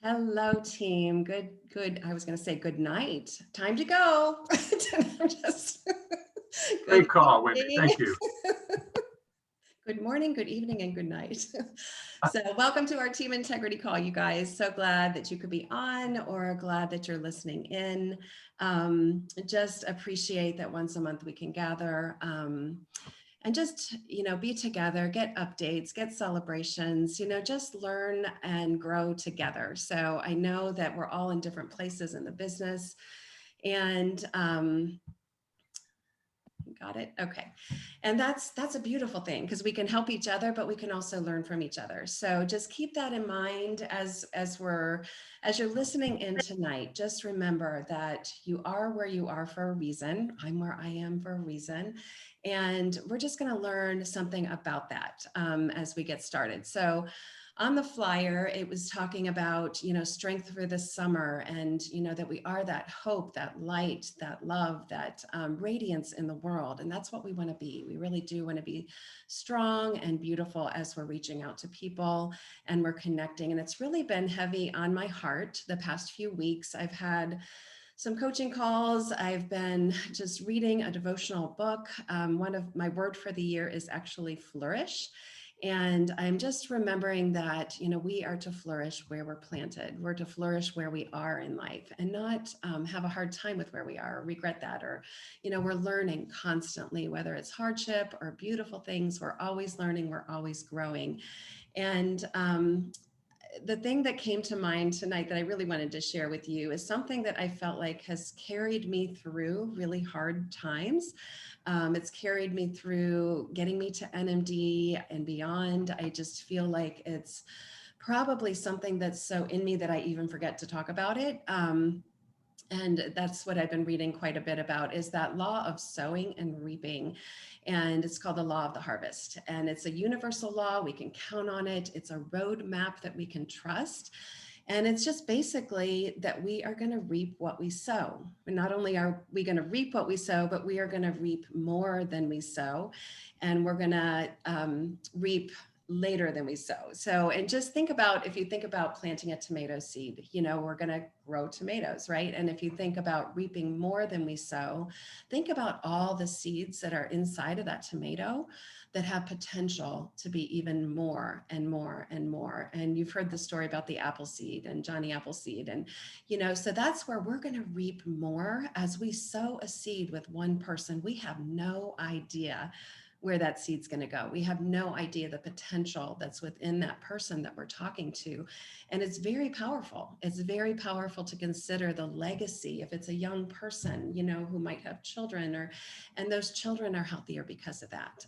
Hello, team. Good. I was going to say good night. Time to go. I'm just good Great call, Wendy. evening. Thank you. Good morning, good evening, and good night. So, welcome to our Team Integrity Call, you guys. So glad that you could be on or glad that you're listening in. Just appreciate that once a month we can gather. And just be together, get updates, get celebrations, just learn and grow together. So I know that we're all in different places in the business, and got it. Okay. And that's a beautiful thing because we can help each other, but we can also learn from each other. So just keep that in mind as you're listening in tonight. Just remember that you are where you are for a reason. I'm where I am for a reason. And we're just going to learn something about that as we get started. So on the flyer, it was talking about, strength for the summer and, that we are that hope, that light, that love, that radiance in the world. And that's what we want to be. We really do want to be strong and beautiful as we're reaching out to people and we're connecting. And it's really been heavy on my heart the past few weeks. I've had some coaching calls. I've been just reading a devotional book. One of my word for the year is actually flourish. And I'm just remembering that, we are to flourish where we're planted. We're to flourish where we are in life and not have a hard time with where we are or regret that. Or, we're learning constantly, whether it's hardship or beautiful things. We're always learning, we're always growing. And the thing that came to mind tonight that I really wanted to share with you is something that I felt like has carried me through really hard times. It's carried me through getting me to NMD and beyond. I just feel like it's probably something that's so in me that I even forget to talk about it. And that's what I've been reading quite a bit about is that law of sowing and reaping. And it's called the law of the harvest. And it's a universal law. We can count on it. It's a roadmap that we can trust. And it's just basically that we are going to reap what we sow. And not only are we going to reap what we sow, but we are going to reap more than we sow. And we're going to reap later than we sow. So, and just think about, if you think about planting a tomato seed, we're going to grow tomatoes, right? And if you think about reaping more than we sow, think about all the seeds that are inside of that tomato that have potential to be even more and more and more. And you've heard the story about the apple seed and Johnny Appleseed. And, so that's where we're going to reap more as we sow a seed with one person. We have no idea where that seed's going to go. We have no idea the potential that's within that person that we're talking to. And it's very powerful. It's very powerful to consider the legacy if it's a young person, who might have children and those children are healthier because of that.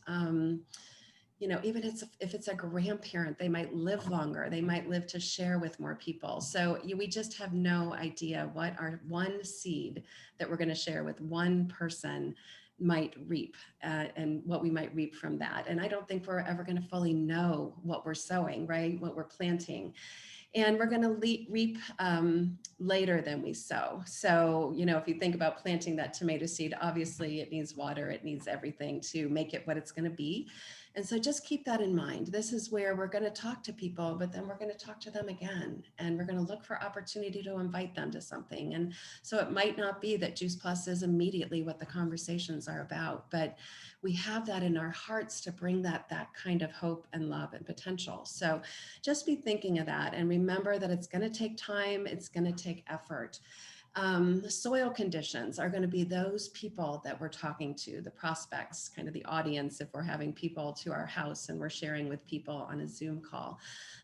Even if it's a grandparent, they might live longer, they might live to share with more people. So we just have no idea what our one seed that we're going to share with one person might reap and what we might reap from that. And I don't think we're ever going to fully know what we're sowing, right? What we're planting. And we're going to reap later than we sow. So, if you think about planting that tomato seed, obviously it needs water, it needs everything to make it what it's going to be. And so just keep that in mind. This is where we're going to talk to people, but then we're going to talk to them again. And we're going to look for opportunity to invite them to something. And so it might not be that Juice Plus is immediately what the conversations are about, but we have that in our hearts to bring that kind of hope and love and potential. So just be thinking of that and remember that it's going to take time, it's going to take effort. Soil conditions are going to be those people that we're talking to, the prospects, kind of the audience, if we're having people to our house and we're sharing with people on a Zoom call.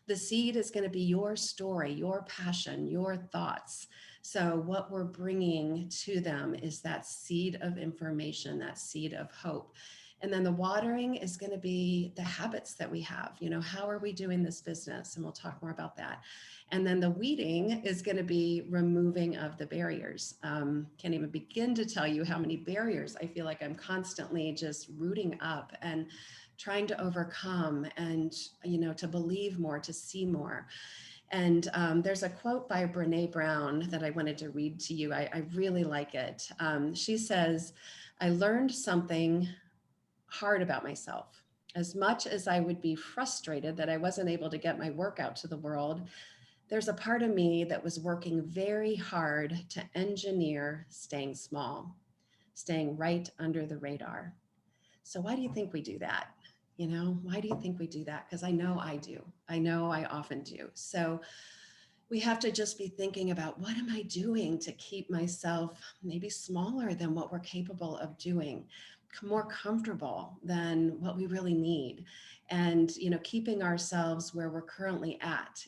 The seed is going to be your story, your passion, your thoughts. So what we're bringing to them is that seed of information, that seed of hope. And then the watering is going to be the habits that we have. How are we doing this business? And we'll talk more about that. And then the weeding is going to be removing of the barriers. Can't even begin to tell you how many barriers I feel like I'm constantly just rooting up and trying to overcome and, to believe more, to see more. And there's a quote by Brene Brown that I wanted to read to you. I really like it. She says, I learned something hard about myself. As much as I would be frustrated that I wasn't able to get my work out to the world, there's a part of me that was working very hard to engineer staying small, staying right under the radar. So why do you think we do that? Why do you think we do that? Because I know I do. I know I often do. So we have to just be thinking about, what am I doing to keep myself maybe smaller than what we're capable of doing, more comfortable than what we really need, and keeping ourselves where we're currently at.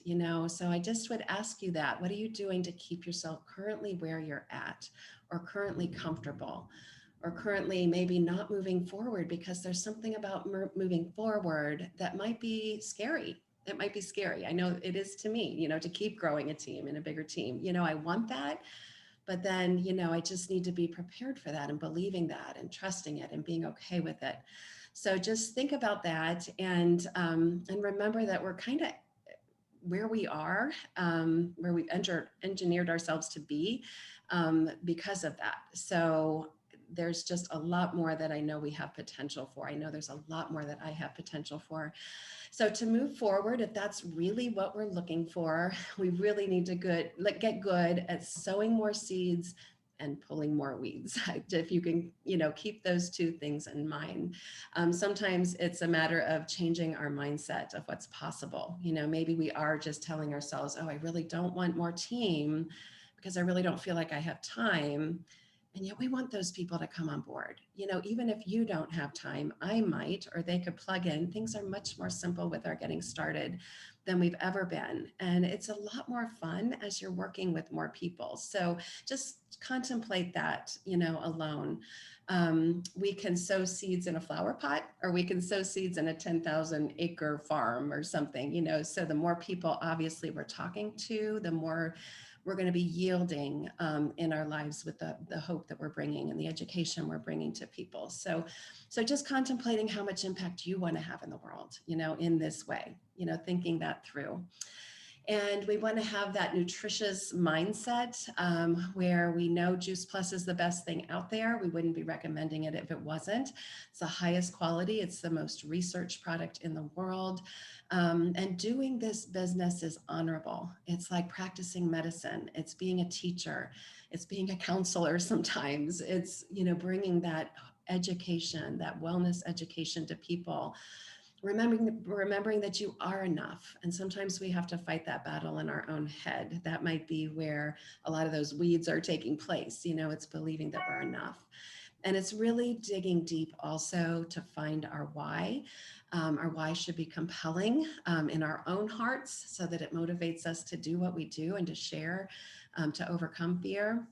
So I just would ask you that. What are you doing to keep yourself currently where you're at, or currently comfortable, or currently maybe not moving forward because there's something about moving forward that might be scary? It might be scary. I know it is to me, to keep growing a team and a bigger team. I want that, but then, I just need to be prepared for that, and believing that, and trusting it, and being okay with it. So just think about that, and remember that we're kind of where we are, where we've engineered ourselves to be, because of that. So there's just a lot more that I know we have potential for. I know there's a lot more that I have potential for. So to move forward, if that's really what we're looking for, we really need to get good at sowing more seeds and pulling more weeds. If you can, keep those two things in mind. Sometimes it's a matter of changing our mindset of what's possible. Maybe we are just telling ourselves, oh, I really don't want more team because I really don't feel like I have time. And yet we want those people to come on board. Even if you don't have time, I might, or they could plug in. Things are much more simple with our getting started than we've ever been. And it's a lot more fun as you're working with more people. So just contemplate that, alone. We can sow seeds in a flower pot, or we can sow seeds in a 10,000 acre farm or something, so the more people obviously we're talking to, the more we're going to be yielding in our lives with the hope that we're bringing and the education we're bringing to people. So just contemplating how much impact you want to have in the world, in this way, thinking that through. And we want to have that nutritious mindset, where we know Juice Plus is the best thing out there. We wouldn't be recommending it if it wasn't. It's the highest quality. It's the most researched product in the world. And doing this business is honorable. It's like practicing medicine. It's being a teacher. It's being a counselor sometimes. It's, bringing that education, that wellness education to people. Remembering that you are enough. And sometimes we have to fight that battle in our own head. That might be where a lot of those weeds are taking place. It's believing that we're enough. And it's really digging deep also to find our why. Our why should be compelling in our own hearts, so that it motivates us to do what we do and to share, to overcome fear.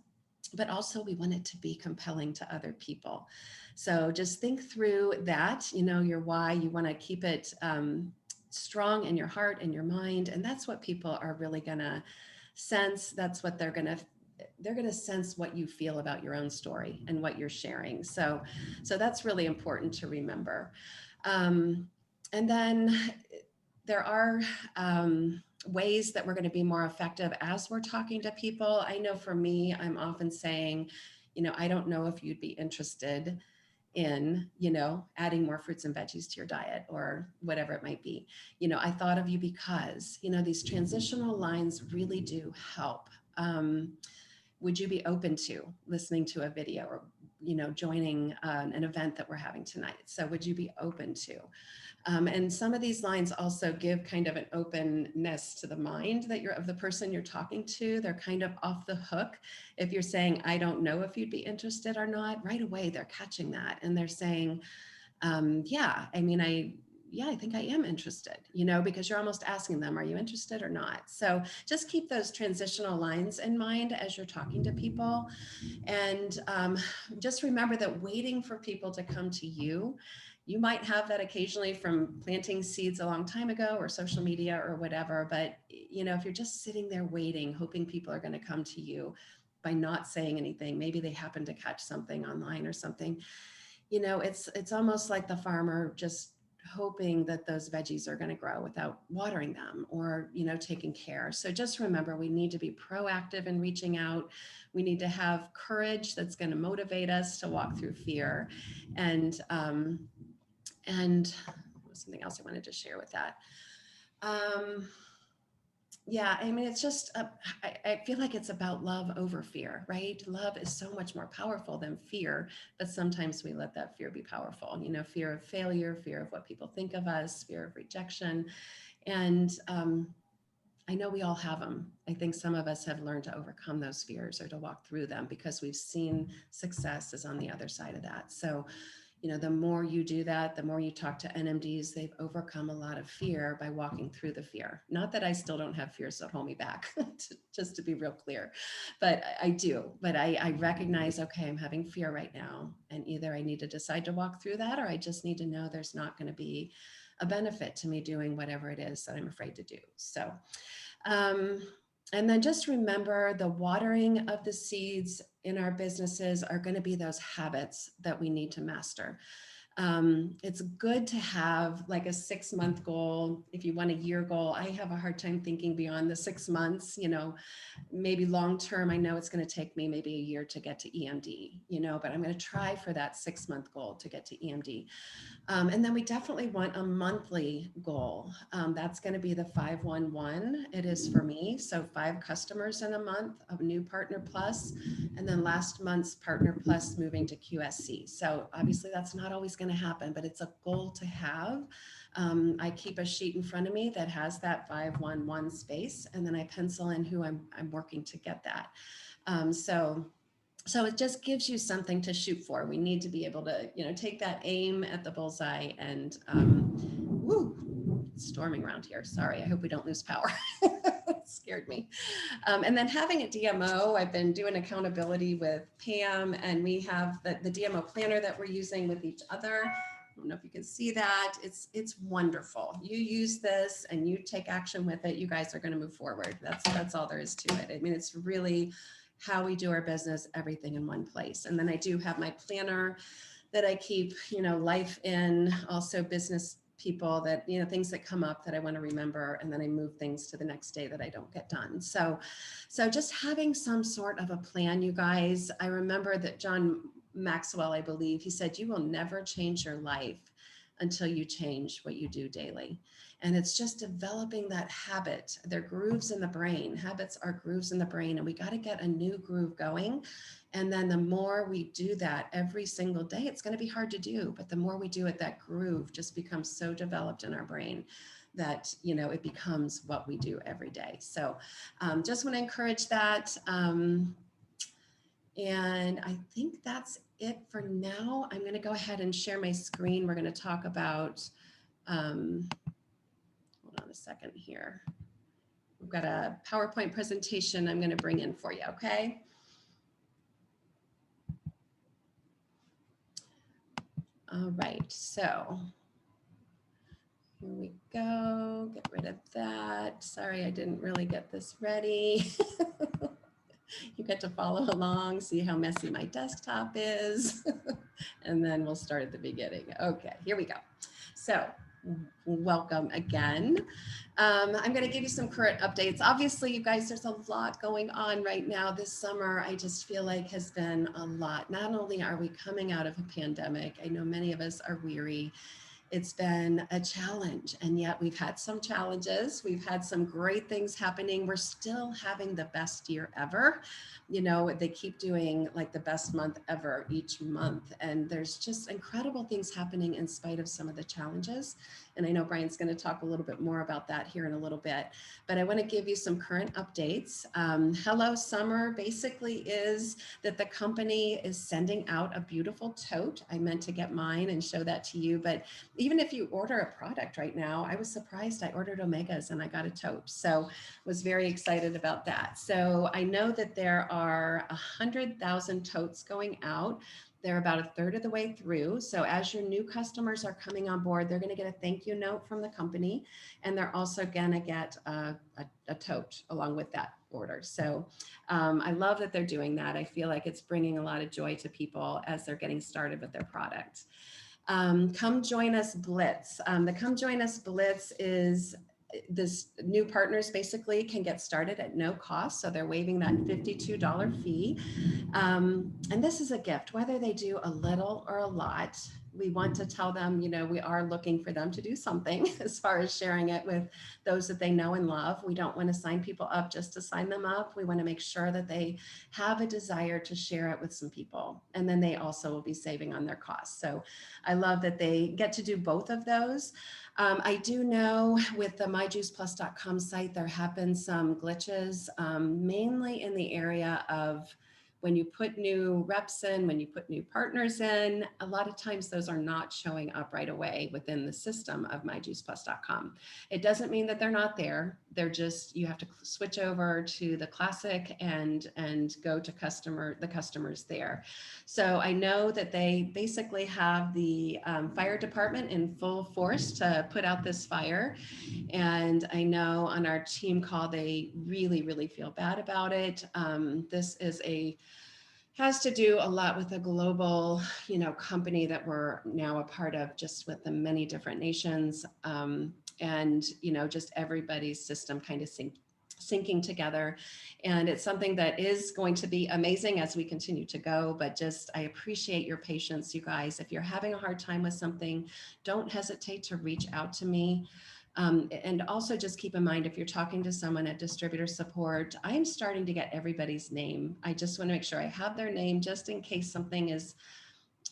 But also we want it to be compelling to other people. So just think through that, your why. You want to keep it strong in your heart and your mind. And that's what people are really going to sense. That's what they're going to sense, what you feel about your own story and what you're sharing. So that's really important to remember. And then there are ways that we're going to be more effective as we're talking to people. I know for me, I'm often saying, I don't know if you'd be interested in, adding more fruits and veggies to your diet, or whatever it might be. I thought of you because, these transitional lines really do help. Would you be open to listening to a video, or, joining an event that we're having tonight? So would you be open to? And some of these lines also give kind of an openness to the mind of the person you're talking to. They're kind of off the hook. If you're saying, I don't know if you'd be interested or not, right away, they're catching that. And they're saying, yeah, I think I am interested, because you're almost asking them, are you interested or not? So just keep those transitional lines in mind as you're talking to people. And just remember that waiting for people to come to you, you might have that occasionally from planting seeds a long time ago, or social media or whatever. But, if you're just sitting there waiting, hoping people are going to come to you by not saying anything, maybe they happen to catch something online or something, it's almost like the farmer just hoping that those veggies are going to grow without watering them, or, taking care. So just remember, we need to be proactive in reaching out. We need to have courage that's going to motivate us to walk through fear. And something else I wanted to share with that. Yeah, I mean, it's just, I feel like it's about love over fear, right? Love is so much more powerful than fear, but sometimes we let that fear be powerful. You know, fear of failure, fear of what people think of us, fear of rejection. And I know we all have them. I think some of us have learned to overcome those fears or to walk through them because we've seen success is on the other side of that. So, you know, the more you do that, the more you talk to NMDs, they've overcome a lot of fear by walking through the fear. Not that I still don't have fears that hold me back, just to be real clear, but I do. But I recognize, okay, I'm having fear right now. And either I need to decide to walk through that, or I just need to know there's not going to be a benefit to me doing whatever it is that I'm afraid to do. So, um, and then just remember the watering of the seeds in our businesses are going to be those habits that we need to master. It's good to have like a 6-month goal. If you want a year goal, I have a hard time thinking beyond the 6 months, you know, maybe long term. I know it's going to take me maybe a year to get to EMD, you know, but I'm going to try for that 6-month goal to get to EMD. And then we definitely want a monthly goal. That's going to be the 511. It is for me. So 5 customers in a month of new Partner Plus, and then last month's Partner Plus moving to QSC. So obviously that's not always going to happen, but it's a goal to have. I keep a sheet in front of me that has that 511 space, and then I pencil in who I'm working to get that. So it just gives you something to shoot for. We need to be able to, you know, take that aim at the bullseye and, it's storming around here. Sorry, I hope we don't lose power. It scared me. And then having a DMO, I've been doing accountability with Pam, and we have the DMO planner that we're using with each other. I don't know if you can see that. It's wonderful. You use this and you take action with it, you guys are going to move forward. That's all there is to it. I mean, it's really how we do our business, everything in one place. And then I do have my planner that I keep, you know, life in, also business people that, you know, things that come up that I want to remember, and then I move things to the next day that I don't get done. So just having some sort of a plan, you guys. I remember that John Maxwell, I believe, he said, you will never change your life until you change what you do daily. And it's just developing that habit. They're grooves in the brain. Habits are grooves in the brain, and we got to get a new groove going. And then the more we do that every single day, it's going to be hard to do, but the more we do it, that groove just becomes so developed in our brain that, you know, it becomes what we do every day. So just want to encourage that. And I think that's it for now. I'm going to go ahead and share my screen. We're going to talk about, hold on a second here. We've got a PowerPoint presentation I'm going to bring in for you, okay? All right, so here we go. Get rid of that. Sorry, I didn't really get this ready. You get to follow along, see how messy my desktop is, and then we'll start at the beginning. Okay, here we go. So welcome again. I'm going to give you some current updates. Obviously, you guys, there's a lot going on right now. This summer, I just feel like has been a lot. Not only are we coming out of a pandemic, I know many of us are weary. It's been a challenge, and yet we've had some challenges. We've had some great things happening. We're still having the best year ever. You know, they keep doing like the best month ever each month. And there's just incredible things happening in spite of some of the challenges. And I know Brian's going to talk a little bit more about that here in a little bit, but I want to give you some current updates. Hello Summer basically is that the company is sending out a beautiful tote. I meant to get mine and show that to you, but even if you order a product right now, I was surprised. I ordered Omegas and I got a tote. So was very excited about that. So I know that there are 100,000 totes going out. They're about a third of the way through. So as your new customers are coming on board, they're going to get a thank you note from the company. And they're also going to get a tote along with that order. So I love that they're doing that. I feel like it's bringing a lot of joy to people as they're getting started with their product. Come Join Us Blitz. The Come Join Us Blitz is this new partners basically can get started at no cost. So they're waiving that $52 fee. And this is a gift, whether they do a little or a lot, we want to tell them, we are looking for them to do something as far as sharing it with those that they know and love. We don't want to sign people up just to sign them up. We want to make sure that they have a desire to share it with some people. And then they also will be saving on their costs. So I love that they get to do both of those. I do know with the myjuiceplus.com site, there have been some glitches, mainly in the area of when you put new reps in, when you put new partners in, a lot of times those are not showing up right away within the system of myjuiceplus.com. It doesn't mean that they're not there. They're just, you have to switch over to the classic and go to the customers there. So I know that they basically have the fire department in full force to put out this fire. And I know on our team call, they really, really feel bad about it. This has to do a lot with a global, company that we're now a part of, just with the many different nations, and just everybody's system kind of syncing together. And it's something that is going to be amazing as we continue to go, but just, I appreciate your patience, you guys. If you're having a hard time with something, don't hesitate to reach out to me. And also just keep in mind, if you're talking to someone at distributor support, I'm starting to get everybody's name. I just want to make sure I have their name just in case something is,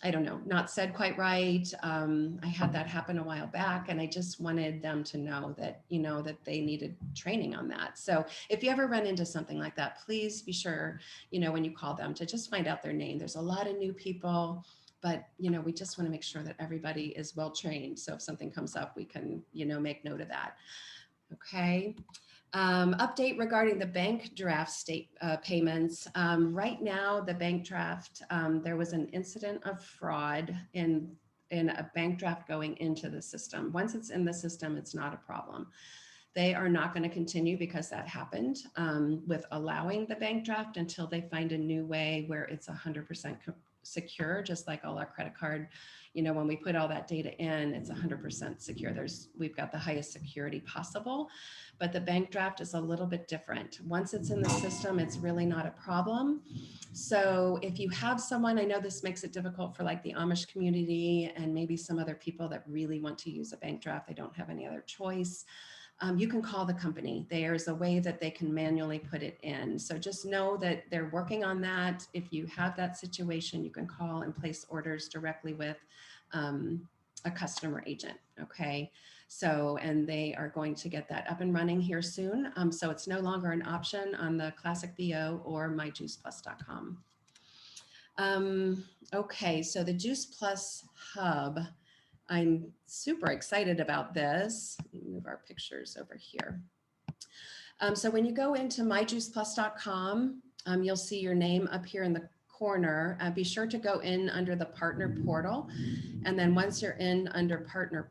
I don't know, not said quite right. I had that happen a while back, and I just wanted them to know that, that they needed training on that. So if you ever run into something like that, please be sure, when you call them, to just find out their name. There's a lot of new people, but, we just want to make sure that everybody is well trained. So if something comes up, we can, make note of that. Okay. Update regarding the bank draft state payments. Right now, the bank draft, there was an incident of fraud in a bank draft going into the system. Once it's in the system, it's not a problem. They are not going to continue because that happened with allowing the bank draft until they find a new way where it's 100% secure, just like all our credit card. When we put all that data in, it's 100% secure. We've got the highest security possible, but the bank draft is a little bit different. Once it's in the system, it's really not a problem. So if you have someone, I know this makes it difficult for like the Amish community and maybe some other people that really want to use a bank draft, they don't have any other choice. You can call the company. There's a way that they can manually put it in. So just know that they're working on that. If you have that situation, you can call and place orders directly with a customer agent. Okay. So, and they are going to get that up and running here soon. So it's no longer an option on the Classic BO or myjuiceplus.com. Okay. So the Juice Plus Hub, I'm super excited about this. Let me move our pictures over here. So when you go into myjuiceplus.com, you'll see your name up here in the corner. Be sure to go in under the partner portal. And then once you're in under partner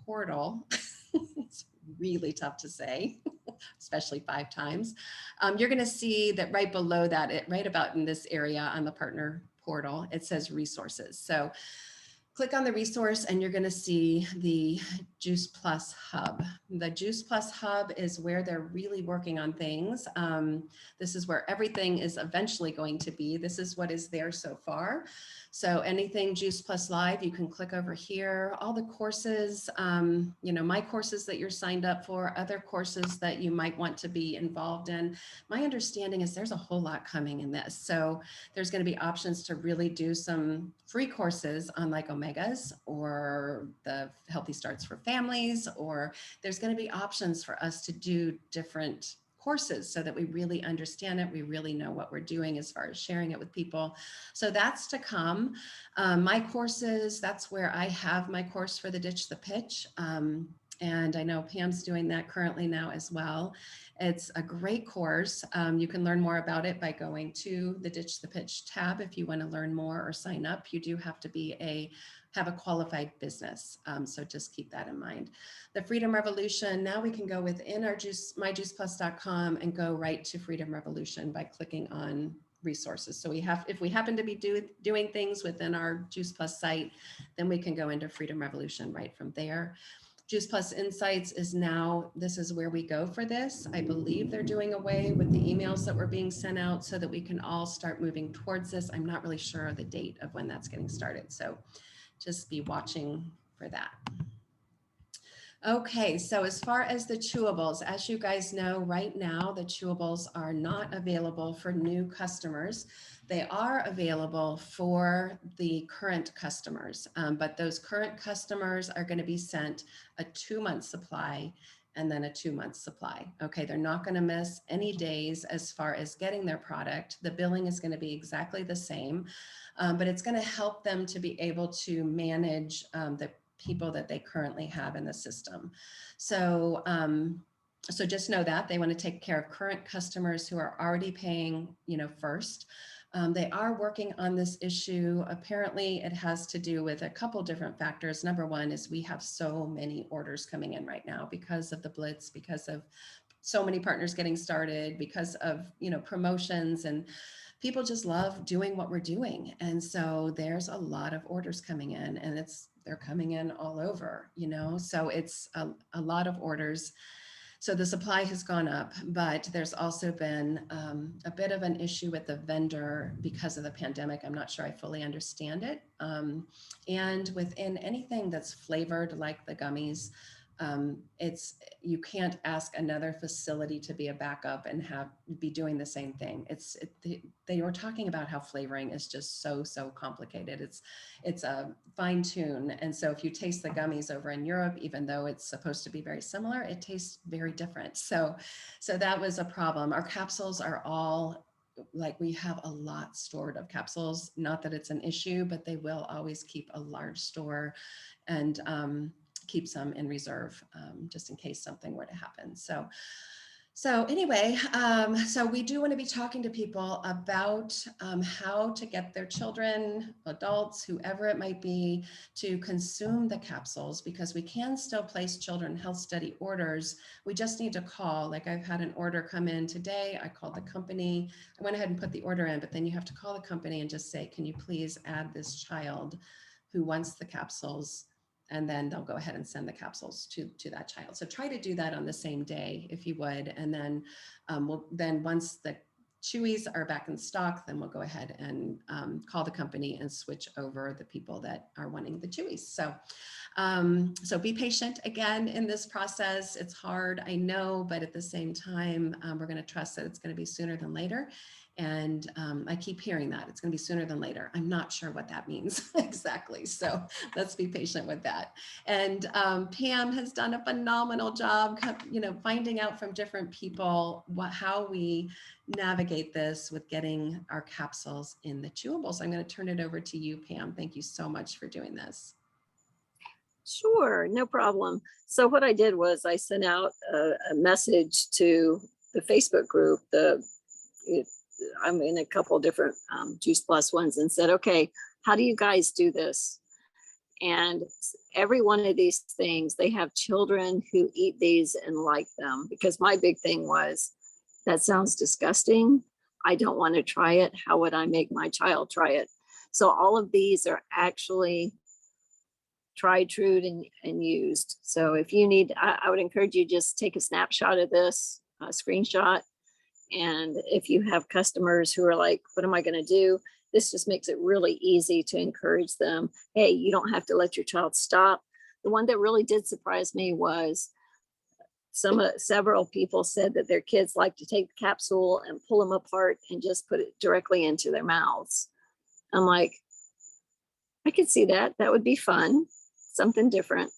portal, it's really tough to say, especially 5 times. You're going to see that right below that, right about in this area on the partner portal, it says resources. So click on the resource and you're going to see the Juice Plus Hub. The Juice Plus Hub is where they're really working on things. This is where everything is eventually going to be. This is what is there so far. So anything Juice Plus Live, you can click over here. All the courses, my courses that you're signed up for, other courses that you might want to be involved in. My understanding is there's a whole lot coming in this. So there's going to be options to really do some free courses on like Omegas or the Healthy Starts for Families, or there's going to be options for us to do different courses so that we really understand it. We really know what we're doing as far as sharing it with people. So that's to come. My courses, that's where I have my course for the Ditch the Pitch. And I know Pam's doing that currently now as well. It's a great course. You can learn more about it by going to the Ditch the Pitch tab. If you want to learn more or sign up, you do have to have a qualified business. So just keep that in mind. The Freedom Revolution, now we can go within our myjuiceplus.com and go right to Freedom Revolution by clicking on resources. So if we happen to be doing things within our Juice Plus site, then we can go into Freedom Revolution right from there. Juice Plus Insights is now, this is where we go for this. I believe they're doing away with the emails that were being sent out so that we can all start moving towards this. I'm not really sure of the date of when that's getting started. So just be watching for that. Okay, so as far as the chewables, as you guys know, right now, the chewables are not available for new customers. They are available for the current customers, but those current customers are going to be sent a 2-month supply and then a 2-month supply. Okay, they're not going to miss any days as far as getting their product. The billing is going to be exactly the same, but it's going to help them to be able to manage the people that they currently have in the system. So, so just know that they want to take care of current customers who are already paying, first. They are working on this issue. Apparently, it has to do with a couple different factors. Number one is we have so many orders coming in right now because of the Blitz, because of so many partners getting started, because of, promotions, and people just love doing what we're doing. And so there's a lot of orders coming in, and they're coming in all over, so it's a lot of orders. So the supply has gone up, but there's also been a bit of an issue with the vendor because of the pandemic. I'm not sure I fully understand it. And within anything that's flavored like the gummies, you can't ask another facility to be a backup and be doing the same thing. They were talking about how flavoring is just so complicated. It's a fine tune. And so if you taste the gummies over in Europe, even though it's supposed to be very similar, it tastes very different. So that was a problem. Our capsules are all, like, we have a lot stored of capsules. Not that it's an issue, but they will always keep a large store and keep some in reserve just in case something were to happen. So anyway, so we do want to be talking to people about how to get their children, adults, whoever it might be, to consume the capsules, because we can still place children health study orders. We just need to call. Like, I've had an order come in today. I called the company. I went ahead and put the order in, but then you have to call the company and just say, can you please add this child who wants the capsules? And then they'll go ahead and send the capsules to that child. So try to do that on the same day, if you would. And then once the Chewies are back in stock, then we'll go ahead and call the company and switch over the people that are wanting the Chewies. So be patient again in this process. It's hard, I know, but at the same time, we're going to trust that it's going to be sooner than later. And I keep hearing that it's going to be sooner than later. I'm not sure what that means exactly. So let's be patient with that. And Pam has done a phenomenal job, finding out from different people how we navigate this with getting our capsules in the chewables. I'm going to turn it over to you, Pam. Thank you so much for doing this. Sure, no problem. So what I did was I sent out a message to the Facebook group. I'm in a couple different Juice Plus ones, and said, okay, how do you guys do this? And every one of these things, they have children who eat these and like them, because my big thing was, that sounds disgusting. I don't want to try it. How would I make my child try it? So all of these are actually tried, true, and used. So if you need, I would encourage you, just take a snapshot of this, a screenshot. And if you have customers who are like, what am I going to do? This just makes it really easy to encourage them. Hey, you don't have to let your child stop. The one that really did surprise me was several people said that their kids like to take the capsule and pull them apart and just put it directly into their mouths. I'm like, I could see that. That would be fun, something different.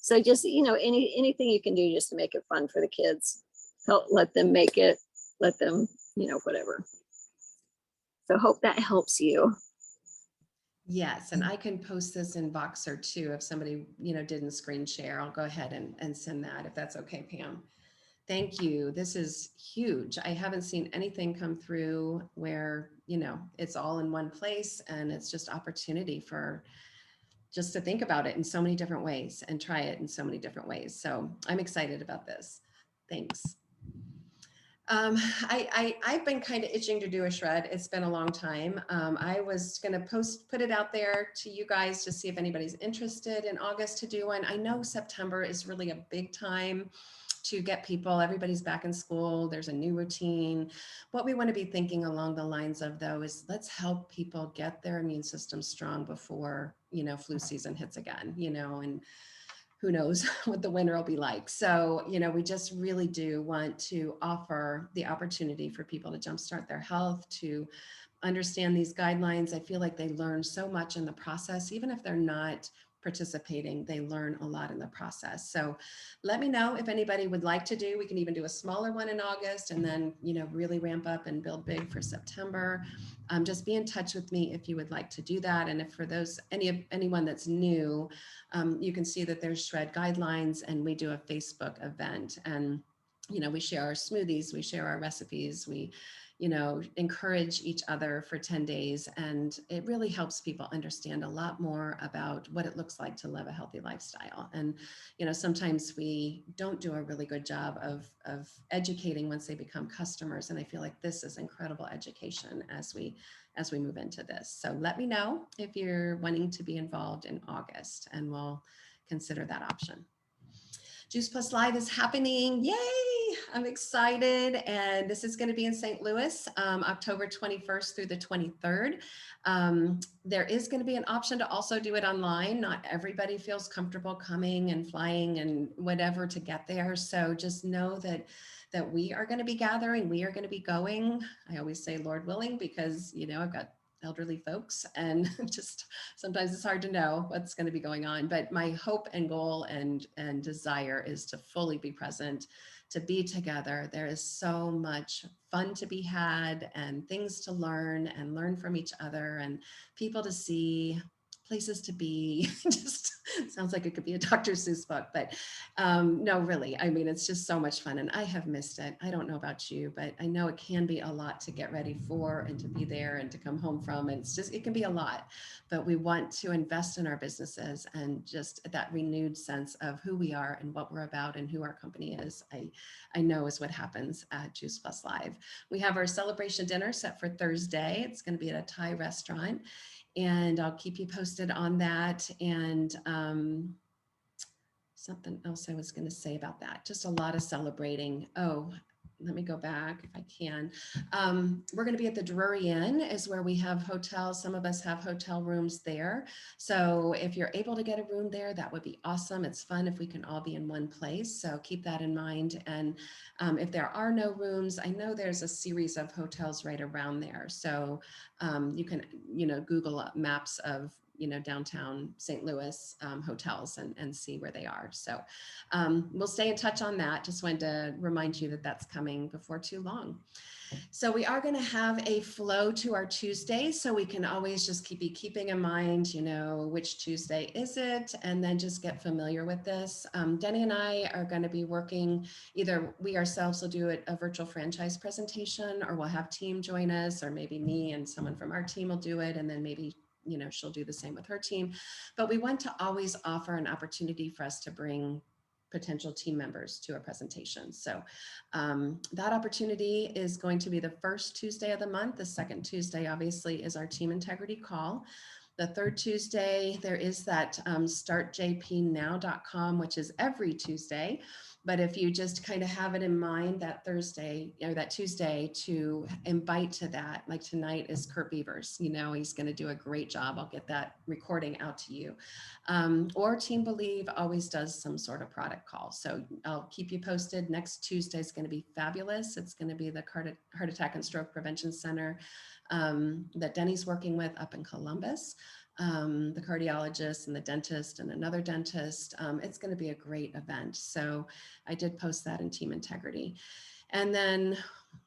So just, anything you can do just to make it fun for the kids. Let them make it, let them, whatever. So hope that helps you. Yes, and I can post this in Voxer too. If somebody, didn't screen share, I'll go ahead and send that, if that's okay, Pam. Thank you. This is huge. I haven't seen anything come through where, it's all in one place, and it's just opportunity for just to think about it in so many different ways and try it in so many different ways. So I'm excited about this. Thanks. I've been kind of itching to do a shred. It's been a long time. I was going to put it out there to you guys to see if anybody's interested in August to do one. I know September is really a big time to get people, everybody's back in school. There's a new routine. What we want to be thinking along the lines of though, is let's help people get their immune system strong before, flu season hits again, and who knows what the winter will be like. So, we just really do want to offer the opportunity for people to jumpstart their health, to understand these guidelines. I feel like they learn so much in the process, even if they're not participating, they learn a lot in the process. So let me know if anybody would like to do, we can even do a smaller one in August and then, really ramp up and build big for September. Just be in touch with me if you would like to do that. And if for anyone that's new, you can see that there's Shred guidelines and we do a Facebook event and, we share our smoothies, we share our recipes, we, encourage each other for 10 days. And it really helps people understand a lot more about what it looks like to live a healthy lifestyle. And, sometimes we don't do a really good job of educating once they become customers. And I feel like this is incredible education as we move into this. So let me know if you're wanting to be involved in August and we'll consider that option. Juice Plus Live is happening. Yay! I'm excited. And this is going to be in St. Louis, October 21st through the 23rd. There is going to be an option to also do it online. Not everybody feels comfortable coming and flying and whatever to get there. So just know that we are going to be gathering. We are going to be going. I always say, Lord willing, because, I've got elderly folks and just sometimes it's hard to know what's going to be going on, but my hope and goal and desire is to fully be present, to be together. There is so much fun to be had and things to learn and learn from each other and people to see, places to be. Just sounds like it could be a Dr. Seuss book, but no, really, I mean, it's just so much fun and I have missed it. I don't know about you, but I know it can be a lot to get ready for and to be there and to come home from. And it can be a lot, but we want to invest in our businesses and just that renewed sense of who we are and what we're about and who our company is. I know is what happens at Juice Plus Live. We have our celebration dinner set for Thursday. It's going to be at a Thai restaurant. And I'll keep you posted on that. And something else I was going to say about that, just a lot of celebrating. Oh, let me go back if I can. We're going to be at the Drury Inn is where we have hotels. Some of us have hotel rooms there. So if you're able to get a room there, that would be awesome. It's fun if we can all be in one place. So keep that in mind. And if there are no rooms, I know there's a series of hotels right around there. So you can, Google up maps of downtown St. Louis hotels and see where they are. So we'll stay in touch on that. Just wanted to remind you that that's coming before too long. So we are going to have a flow to our Tuesdays. So we can always just be keeping in mind, which Tuesday is it? And then just get familiar with this. Denny and I are going to be working, either we ourselves will do a virtual franchise presentation, or we'll have team join us, or maybe me and someone from our team will do it. And then maybe she'll do the same with her team. But we want to always offer an opportunity for us to bring potential team members to a presentation. So that opportunity is going to be the first Tuesday of the month. The second Tuesday, obviously, is our team integrity call. The third Tuesday, there is that startjpnow.com, which is every Tuesday. But if you just kind of have it in mind that Thursday or that Tuesday to invite to that, like tonight is Kurt Beavers, he's going to do a great job. I'll get that recording out to you. Or Team Believe always does some sort of product call. So I'll keep you posted. Next Tuesday is going to be fabulous. It's going to be the Heart Attack and Stroke Prevention Center that Denny's working with up in Columbus. The cardiologist and the dentist and another dentist. It's going to be a great event. So I did post that in Team Integrity. And then,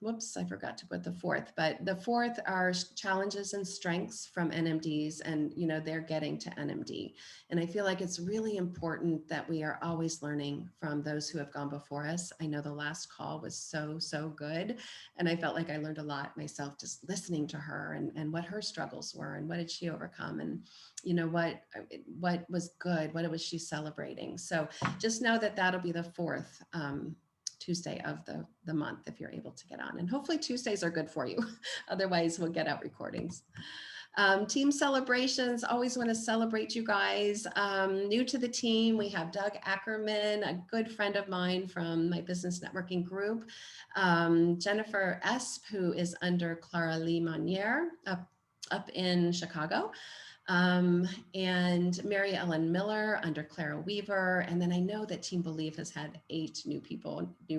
whoops, I forgot to put the fourth, but the fourth are challenges and strengths from NMDs, and they're getting to NMD. And I feel like it's really important that we are always learning from those who have gone before us. I know the last call was so good, and I felt like I learned a lot myself just listening to her and what her struggles were and what did she overcome, and what was good, what was she celebrating. So just know that that'll be the fourth Tuesday of the month if you're able to get on. And hopefully Tuesdays are good for you. Otherwise, we'll get out recordings. Team celebrations, always want to celebrate you guys. New to the team, we have Doug Ackerman, a good friend of mine from my business networking group. Jennifer Esp, who is under Clara Lee Manier up in Chicago. And Mary Ellen Miller under Clara Weaver. And then I know that Team Believe has had 8 new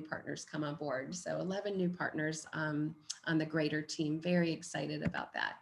partners come on board. So 11 new partners on the greater team. Very excited about that.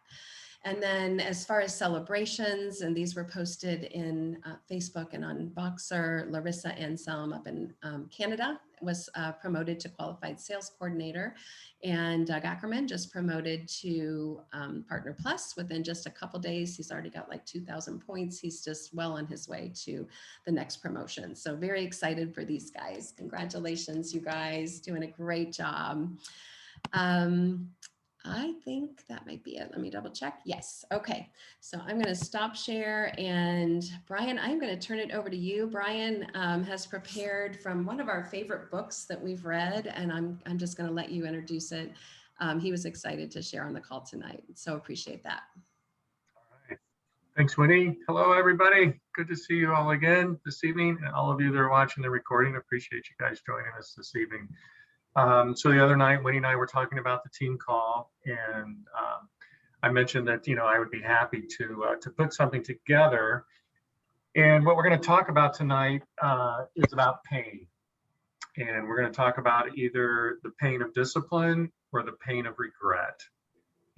And then as far as celebrations, and these were posted in Facebook and on Voxer, Larissa Anselm up in Canada was promoted to Qualified Sales Coordinator, and Doug Ackerman just promoted to Partner Plus within just a couple days. He's already got like 2,000 points. He's just well on his way to the next promotion. So very excited for these guys. Congratulations, you guys, doing a great job. I think that might be it. Let me double check. Yes. Okay. So I'm going to stop share, and Brian, I'm going to turn it over to you. Brian has prepared from one of our favorite books that we've read, and I'm just going to let you introduce it. He was excited to share on the call tonight. So appreciate that. All right. Thanks, Winnie. Hello, everybody. Good to see you all again this evening, and all of you that are watching the recording. Appreciate you guys joining us this evening. So the other night, Winnie and I were talking about the team call, and I mentioned that, you know, I would be happy to put something together. And what we're going to talk about tonight is about pain. And we're going to talk about either the pain of discipline or the pain of regret.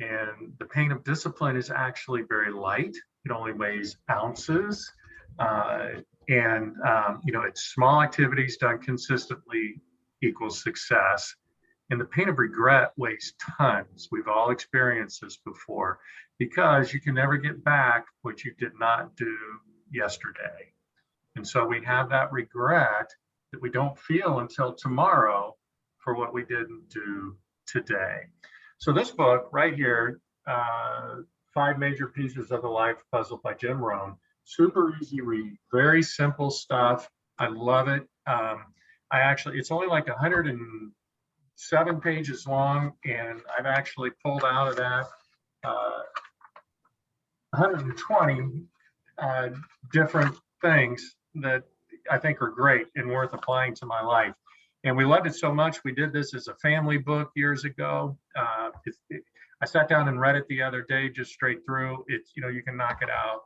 And the pain of discipline is actually very light. It only weighs ounces. You know, it's small activities done consistently equals success. And the pain of regret weighs tons. We've all experienced this before, because you can never get back what you did not do yesterday. And so we have that regret that we don't feel until tomorrow for what we didn't do today. So this book right here, 5 Major Pieces of the Life Puzzle by Jim Rohn, super easy read, very simple stuff. I love it. It's only like 107 pages long, and I've actually pulled out of that 120 different things that I think are great and worth applying to my life. And we loved it so much, we did this as a family book years ago. I sat down and read it the other day, just straight through. It's, you know, you can knock it out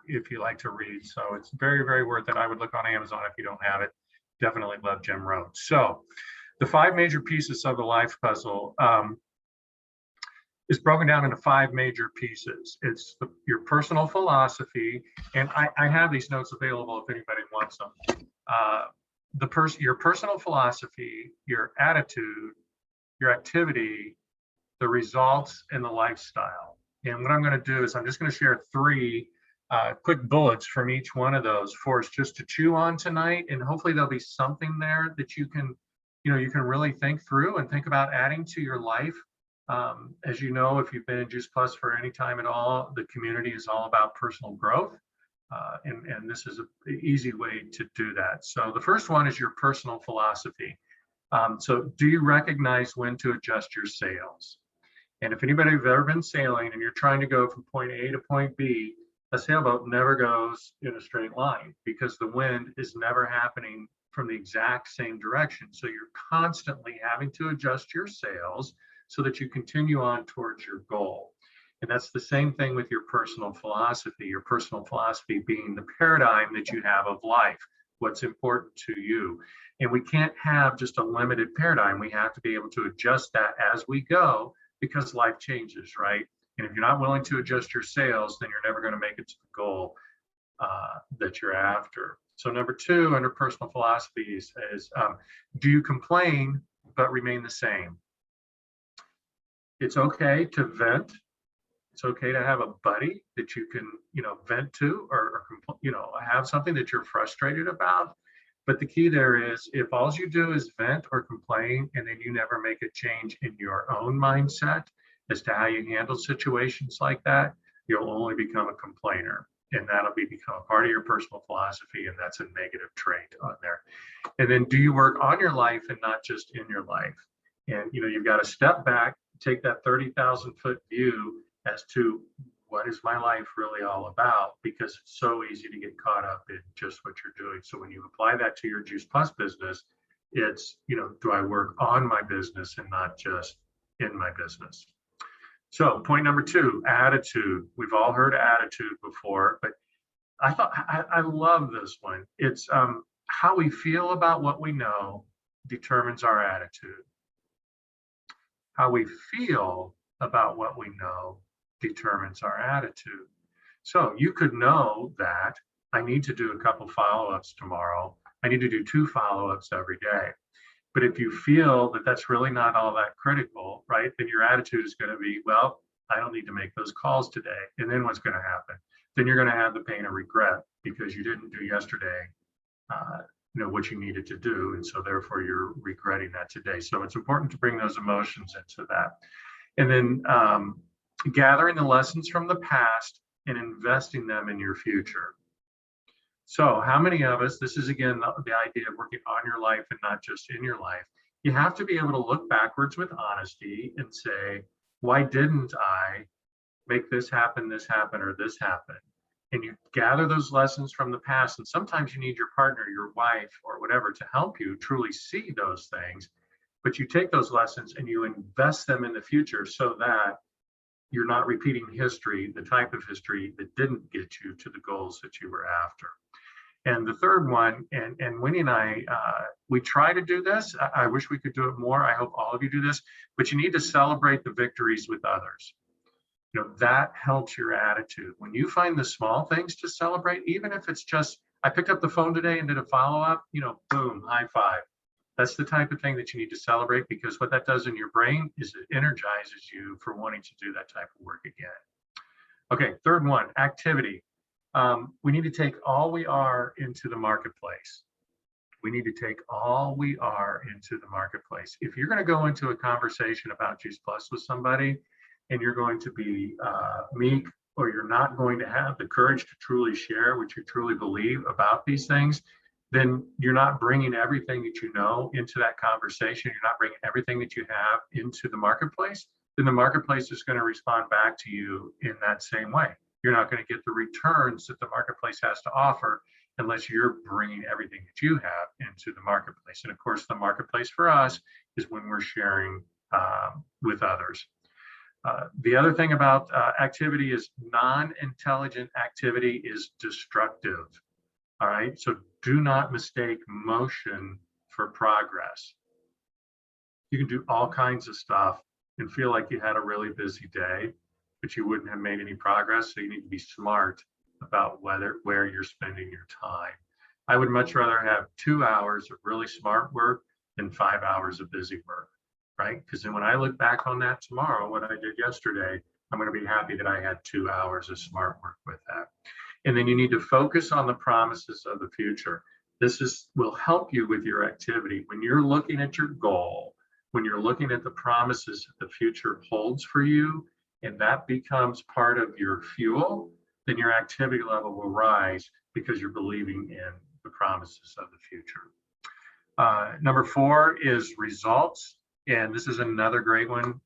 if you like to read. So it's very, very worth it. I would look on Amazon if you don't have it. Definitely love Jim Rohn. So the 5 major pieces of the life puzzle is broken down into 5 major pieces. It's your personal philosophy, and I have these notes available if anybody wants them. Your personal philosophy, your attitude, your activity, the results, and the lifestyle. And what I'm going to do is I'm just going to share 3 quick bullets from each one of those for us just to chew on tonight, and hopefully there'll be something there that you can really think through and think about adding to your life. As you know, if you've been in Juice Plus for any time at all, the community is all about personal growth, and this is an easy way to do that. So the first one is your personal philosophy. So do you recognize when to adjust your sails? And if anybody has ever been sailing and you're trying to go from point A to point B, a sailboat never goes in a straight line because the wind is never happening from the exact same direction. So you're constantly having to adjust your sails so that you continue on towards your goal. And that's the same thing with your personal philosophy being the paradigm that you have of life, what's important to you. And we can't have just a limited paradigm. We have to be able to adjust that as we go, because life changes, right? And if you're not willing to adjust your sails, then you're never going to make it to the goal that you're after. So number 2 under personal philosophies is do you complain but remain the same? It's okay to vent. It's okay to have a buddy that you can, vent to or have something that you're frustrated about. But the key there is, if all you do is vent or complain and then you never make a change in your own mindset as to how you handle situations like that, you'll only become a complainer. and that'll become a part of your personal philosophy, and that's a negative trait on there. And then do you work on your life and not just in your life? And you've got to step back, take that 30,000-foot view as to what is my life really all about, because it's so easy to get caught up in just what you're doing. So when you apply that to your Juice Plus business, it's, do I work on my business and not just in my business? So point number 2, attitude. We've all heard attitude before, but I love this one. It's how we feel about what we know determines our attitude. How we feel about what we know determines our attitude. So you could know that I need to do a couple follow-ups tomorrow. I need to do 2 follow-ups every day. But if you feel that that's really not all that critical, right, then your attitude is going to be, well, I don't need to make those calls today. And then what's going to happen? Then you're going to have the pain of regret because you didn't do yesterday, what you needed to do. And so therefore you're regretting that today. So it's important to bring those emotions into that. And then gathering the lessons from the past and investing them in your future. So how many of us, this is again, the idea of working on your life and not just in your life. You have to be able to look backwards with honesty and say, why didn't I make this happen, or this happen? And you gather those lessons from the past. And sometimes you need your partner, your wife, or whatever to help you truly see those things. But you take those lessons and you invest them in the future so that you're not repeating history, the type of history that didn't get you to the goals that you were after. And the third one, and Winnie and I, we try to do this. I wish we could do it more. I hope all of you do this, but you need to celebrate the victories with others. That helps your attitude. When you find the small things to celebrate, even if it's just, I picked up the phone today and did a follow-up, boom, high five. That's the type of thing that you need to celebrate, because what that does in your brain is it energizes you for wanting to do that type of work again. Okay, third one, activity. We need to take all we are into the marketplace. We need to take all we are into the marketplace. If you're going to go into a conversation about Juice Plus with somebody and you're going to be meek, or you're not going to have the courage to truly share what you truly believe about these things, then you're not bringing everything that you know into that conversation. You're not bringing everything that you have into the marketplace. Then the marketplace is going to respond back to you in that same way. You're not going to get the returns that the marketplace has to offer unless you're bringing everything that you have into the marketplace. And of course, the marketplace for us is when we're sharing with others. The other thing about activity is non-intelligent activity is destructive. All right, so do not mistake motion for progress. You can do all kinds of stuff and feel like you had a really busy day, but you wouldn't have made any progress. So you need to be smart about where you're spending your time. I would much rather have 2 hours of really smart work than 5 hours of busy work, right? Because then when I look back on that tomorrow, what I did yesterday, I'm going to be happy that I had 2 hours of smart work with that. And then you need to focus on the promises of the future. This will help you with your activity. When you're looking at your goal, when you're looking at the promises that the future holds for you, and that becomes part of your fuel, then your activity level will rise because you're believing in the promises of the future. Number 4 is results. And this is another great one.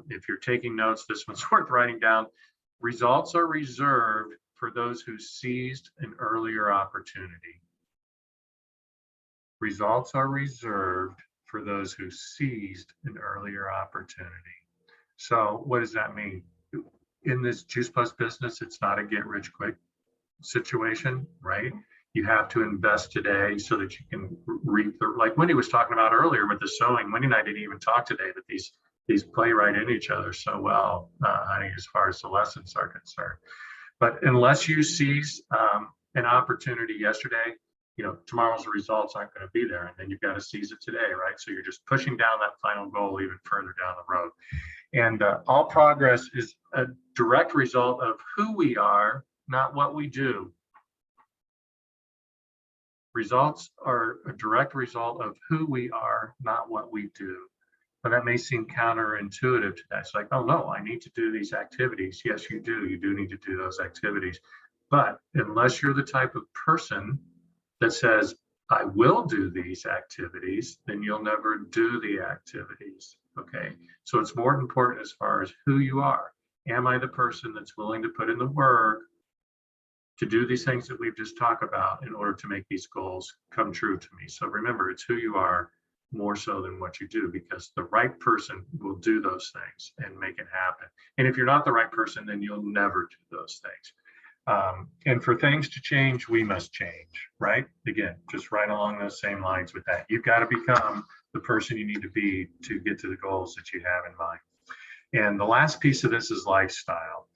If you're taking notes, this one's worth writing down. Results are reserved for those who seized an earlier opportunity. Results are reserved for those who seized an earlier opportunity. So what does that mean? In this Juice Plus business, it's not a get rich quick situation, right? You have to invest today so that you can reap the, like Wendy was talking about earlier with the sewing. Wendy and I didn't even talk today, but these play right in each other so well, honey, as far as the lessons are concerned. But unless you seize an opportunity yesterday, tomorrow's results aren't going to be there. And then you've got to seize it today, right? So you're just pushing down that final goal even further down the road. And all progress is a direct result of who we are, not what we do. Results are a direct result of who we are, not what we do. But that may seem counterintuitive to that. It's like, oh no, I need to do these activities. Yes, you do. You do need to do those activities. But unless you're the type of person that says, I will do these activities, then you'll never do the activities. Okay. So it's more important as far as who you are. Am I the person that's willing to put in the work to do these things that we've just talked about in order to make these goals come true to me? So remember, it's who you are more so than what you do, because the right person will do those things and make it happen. And if you're not the right person, then you'll never do those things. And for things to change, we must change, right? Again, just right along those same lines with that. You've got to become the person you need to be to get to the goals that you have in mind. And the last piece of this is lifestyle.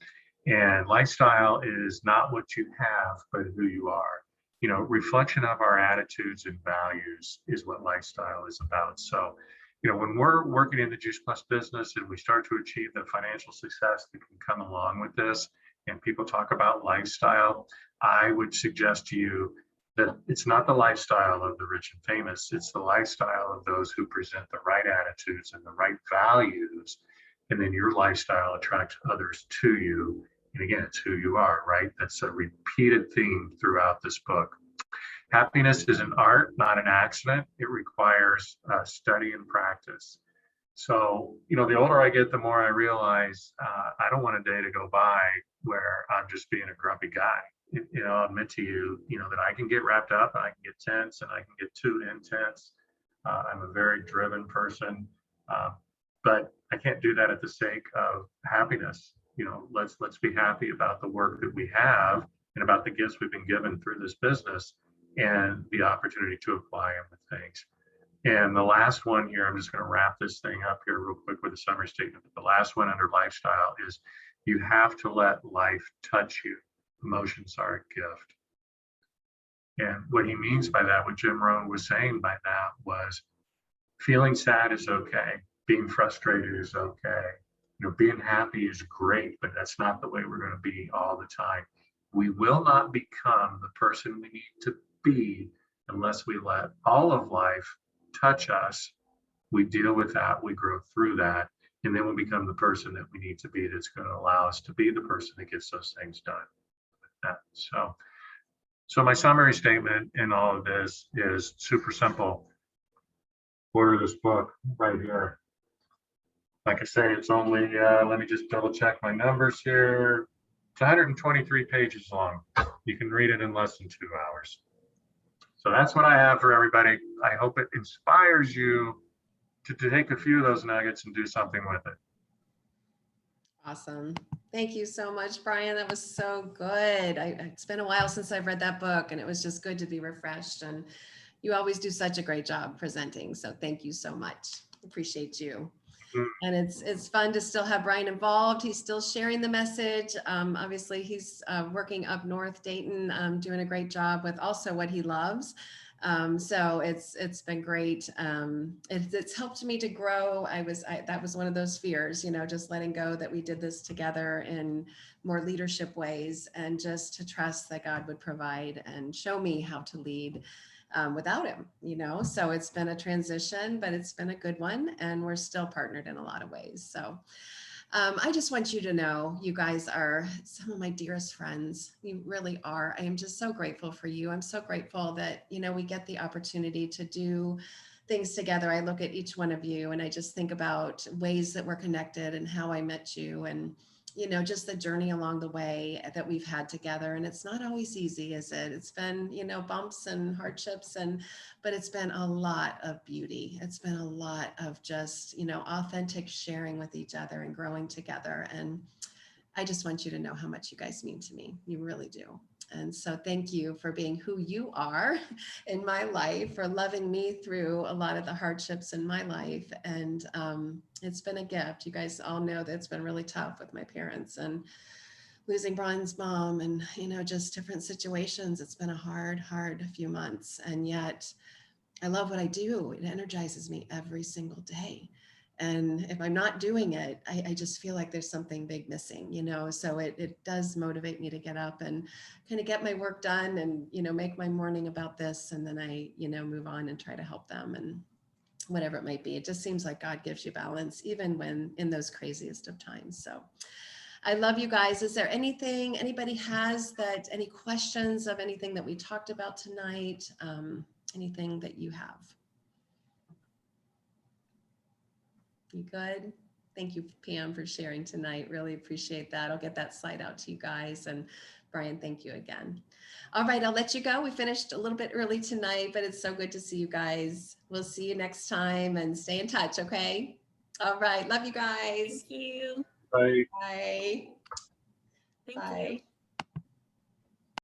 And lifestyle is not what you have, but who you are. You know, reflection of our attitudes and values is what lifestyle is about. So, you know, when we're working in the Juice Plus business and we start to achieve the financial success that can come along with this, and people talk about lifestyle, I would suggest to you that it's not the lifestyle of the rich and famous, it's the lifestyle of those who present the right attitudes and the right values. And then your lifestyle attracts others to you. And again, it's who you are, right? That's a repeated theme throughout this book. Happiness is an art, not an accident. It requires study and practice. So, you know, the older I get, the more I realize I don't want a day to go by where I'm just being a grumpy guy. You know, I'll admit to you, you know, that I can get wrapped up and I can get tense and I can get too intense. I'm a very driven person, but I can't do that at the sake of happiness. You know, let's be happy about the work that we have and about the gifts we've been given through this business and the opportunity to apply them to things. And the last one here, I'm just going to wrap this thing up here real quick with a summary statement. But the last one under lifestyle is you have to let life touch you. Emotions are a gift. And what he means by that, what Jim Rohn was saying by that was feeling sad is okay. Being frustrated is okay. You know, being happy is great, but that's not the way we're going to be all the time. We will not become the person we need to be unless we let all of life touch us. We deal with that, we grow through that, and then we become the person that we need to be that's going to allow us to be the person that gets those things done. So my summary statement in all of this is super simple. Order this book right here. Like I say, it's only, let me just double check my numbers here. It's 123 pages long. You can read it in less than 2 hours. So that's what I have for everybody. I hope it inspires you to take a few of those nuggets and do something with it. Awesome. Thank you so much, Brian. That was so good. It's been a while since I've read that book, and it was just good to be refreshed. And you always do such a great job presenting. So thank you so much. Appreciate you. And it's fun to still have Brian involved. He's still sharing the message. Obviously, he's working up north, Dayton, doing a great job with also what he loves. So it's been great. It's helped me to grow. That was one of those fears, you know, just letting go that we did this together in more leadership ways, and just to trust that God would provide and show me how to lead without him, you know. So it's been a transition, but it's been a good one, and we're still partnered in a lot of ways. So I just want you to know, you guys are some of my dearest friends. You really are. I am just so grateful for you. I'm so grateful that, you know, we get the opportunity to do things together. I look at each one of you and I just think about ways that we're connected and how I met you, and, you know, just the journey along the way that we've had together. And it's not always easy, is it? It's been, you know, bumps and hardships, but it's been a lot of beauty. It's been a lot of just, you know, authentic sharing with each other and growing together. And I just want you to know how much you guys mean to me. You really do. And so thank you for being who you are in my life, for loving me through a lot of the hardships in my life. And it's been a gift. You guys all know that it's been really tough with my parents and losing Brian's mom, and, you know, just different situations. It's been a hard few months. And yet I love what I do. It energizes me every single day. And if I'm not doing it, I just feel like there's something big missing, you know. So it does motivate me to get up and kind of get my work done and, you know, make my morning about this. And then I, you know, move on and try to help them and whatever it might be. It just seems like God gives you balance, even when in those craziest of times. So I love you guys. Is there anything anybody has that, any questions of anything that we talked about tonight? Anything that you have? You good? Thank you, Pam, for sharing tonight. Really appreciate that. I'll get that slide out to you guys. And Brian, thank you again. All right, I'll let you go. We finished a little bit early tonight, but it's so good to see you guys. We'll see you next time and stay in touch, okay? All right, love you guys. Thank you. Bye. Bye. Thank Bye. you.